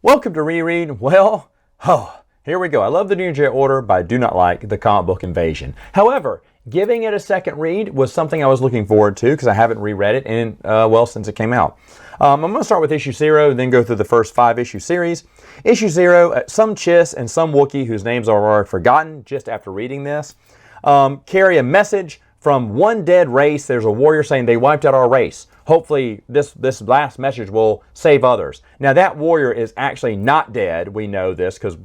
Welcome to Reread. Well, here we go. I love the New Jedi Order, but I do not like the comic book Invasion. However, giving it a second read was something I was looking forward to because I haven't reread it since it came out. I'm going to start with issue 0, then go through the first 5 issue series. Issue 0, some Chiss and some Wookiee whose names are already forgotten just after reading this, carry a message from one dead race. There's a warrior saying they wiped out our race. Hopefully this last message will save others. Now that warrior is actually not dead. We know this because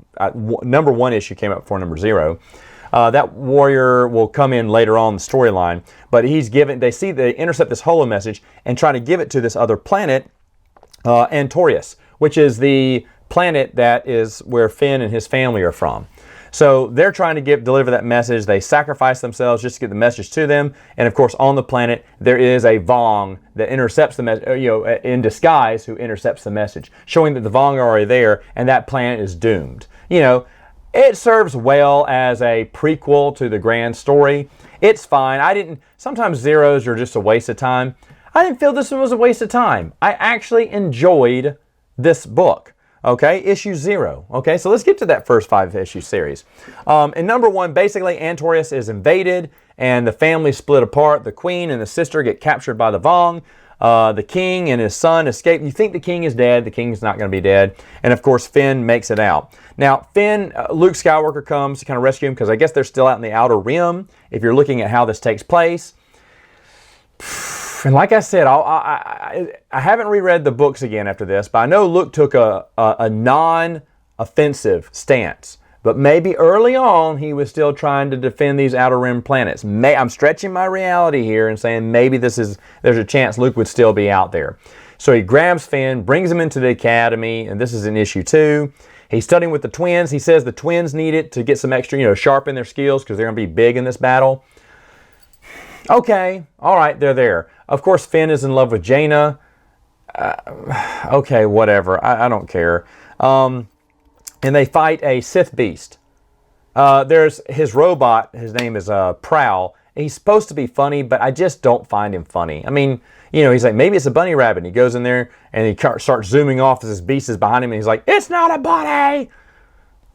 number 1 issue came up before number 0. That warrior will come in later on in the storyline, but they intercept this holo message and try to give it to this other planet, Antorius, which is the planet that is where Finn and his family are from. So they're trying to deliver that message. They sacrifice themselves just to get the message to them. And of course, on the planet, there is a Vong that intercepts the message, in disguise, who intercepts the message, showing that the Vong are already there and that planet is doomed. It serves well as a prequel to the grand story. It's fine. Sometimes zeros are just a waste of time. I didn't feel this one was a waste of time. I actually enjoyed this book. Okay, issue 0. Okay, so let's get to that first 5 issue series. In number 1, basically Antorius is invaded and the family split apart. The queen and the sister get captured by the Vong. The king and his son escape. You think the king is dead. The king's not going to be dead. And of course, Finn makes it out. Now, Luke Skywalker comes to kind of rescue him because I guess they're still out in the Outer Rim, if you're looking at how this takes place. And like I said, I haven't reread the books again after this, but I know Luke took a non-offensive stance. But maybe early on, he was still trying to defend these Outer Rim planets. I'm stretching my reality here and saying maybe there's a chance Luke would still be out there. So he grabs Finn, brings him into the academy, and this is in issue 2. He's studying with the twins. He says the twins need it to get some extra, sharpen their skills because they're going to be big in this battle. Okay, all right, they're there. Of course, Finn is in love with Jaina. Okay, whatever. I don't care. And they fight a Sith beast. There's his robot. His name is Prowl. He's supposed to be funny, but I just don't find him funny. I mean, he's like, maybe it's a bunny rabbit. And he goes in there and he starts zooming off as this beast is behind him. And he's like, it's not a bunny.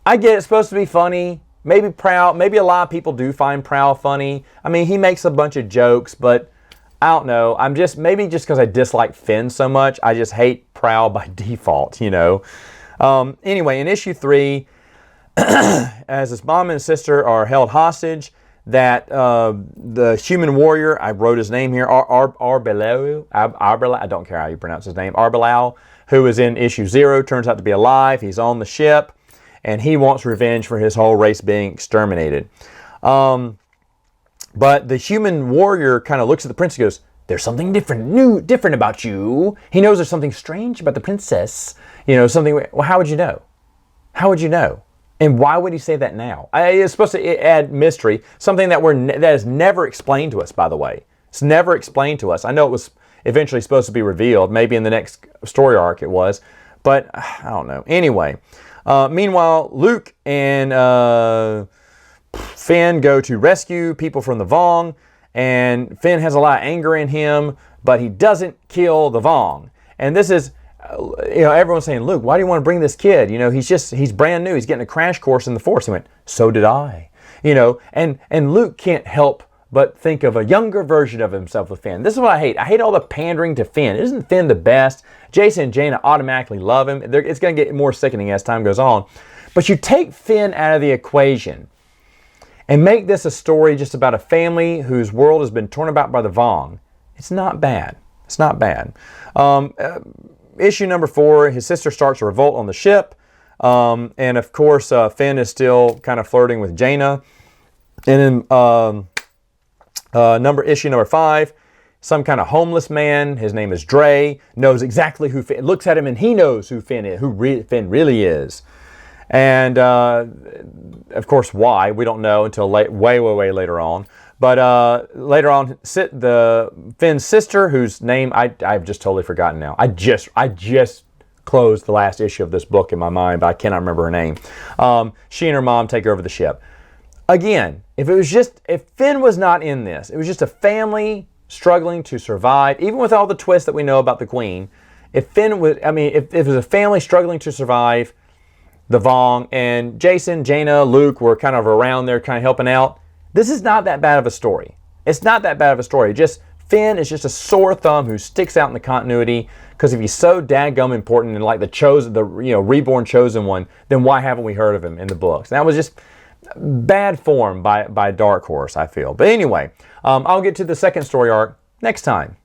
I get it's supposed to be funny. Maybe Prowl, maybe a lot of people do find Prowl funny. I mean, he makes a bunch of jokes, but I don't know. Maybe just because I dislike Finn so much, I just hate Prowl by default, Anyway, in issue 3, as his mom and sister are held hostage, that the human warrior, I wrote his name here, Arbelau, I don't care how you pronounce his name, Arbelau, who is in issue 0, turns out to be alive. He's on the ship. And he wants revenge for his whole race being exterminated. But the human warrior kind of looks at the prince and goes, there's something different about you. He knows there's something strange about the princess. Well, how would you know? How would you know? And why would he say that now? It's supposed to add mystery, something that is never explained to us, by the way. It's never explained to us. I know it was eventually supposed to be revealed. Maybe in the next story arc it was. But I don't know. Anyway. Meanwhile, Luke and Finn go to rescue people from the Vong, and Finn has a lot of anger in him, but he doesn't kill the Vong. And this is, everyone's saying, Luke, why do you want to bring this kid? He's brand new. He's getting a crash course in the Force. He went, so did I. And Luke can't help but think of a younger version of himself with Finn. This is what I hate. I hate all the pandering to Finn. Isn't Finn the best? Jason and Jaina automatically love him. It's going to get more sickening as time goes on. But you take Finn out of the equation and make this a story just about a family whose world has been torn apart by the Vong. It's not bad. It's not bad. Issue number 4, his sister starts a revolt on the ship. And of course, Finn is still kind of flirting with Jaina. And in issue number 5, some kind of homeless man, his name is Dre, knows exactly who Finn, looks at him and he knows who Finn is, Finn really is. And of course, why, we don't know until way later on. But later on, Finn's sister, whose name I've just totally forgotten now. I just closed the last issue of this book in my mind, but I cannot remember her name. She and her mom take over the ship. Again, if Finn was not in this, it was just a family struggling to survive, even with all the twists that we know about the Queen, If Finn was, I mean, if it was a family struggling to survive the Vong, and Jacen, Jaina, Luke were kind of around there kind of helping out, this is not that bad of a story. It's not that bad of a story. Just Finn is just a sore thumb who sticks out in the continuity, because if he's so dadgum important and like the chosen, the reborn chosen one, then why haven't we heard of him in the books? And that was just bad form by Dark Horse, I feel. But anyway, I'll get to the second story arc next time.